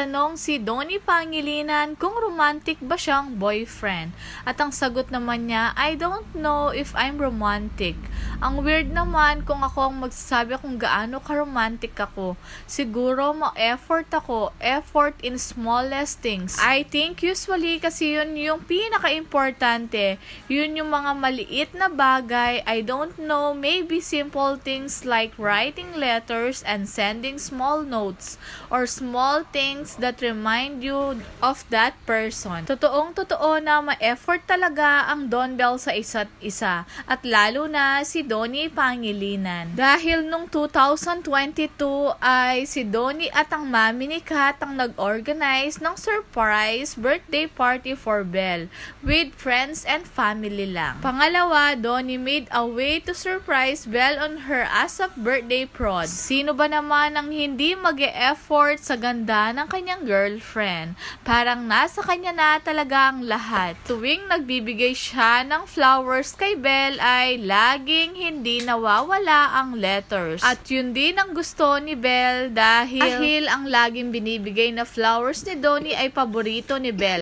nagtanong si Donnie Pangilinan kung romantic ba siyang boyfriend. At ang sagot naman niya, I don't know if I'm romantic. Ang weird naman kung ako ang magsasabi kung gaano ka-romantic ako. Siguro ma-effort ako, effort in smallest things. I think usually kasi yun yung pinaka-importante. Yun yung mga maliit na bagay. I don't know, maybe simple things like writing letters and sending small notes or small things that remind you of that person. Totoong-totoo na ma-effort talaga ang Don Bell sa isa't isa at lalo na si Donnie Pangilinan. Dahil nung 2022 ay si Donnie at ang mami ni Kat ang nag-organize ng surprise birthday party for Bell with friends and family lang. Pangalawa, Donnie made a way to surprise Bell on her ASAP birthday prod. Sino ba naman ang hindi mag-e-effort sa ganda ng kanyang girlfriend? Parang nasa kanya na talaga ang lahat. Tuwing nagbibigay siya ng flowers kay Bell ay laging hindi nawawala ang letters. At yun din ang gusto ni Bell dahil ang laging binibigay na flowers ni Donnie ay paborito ni Bell.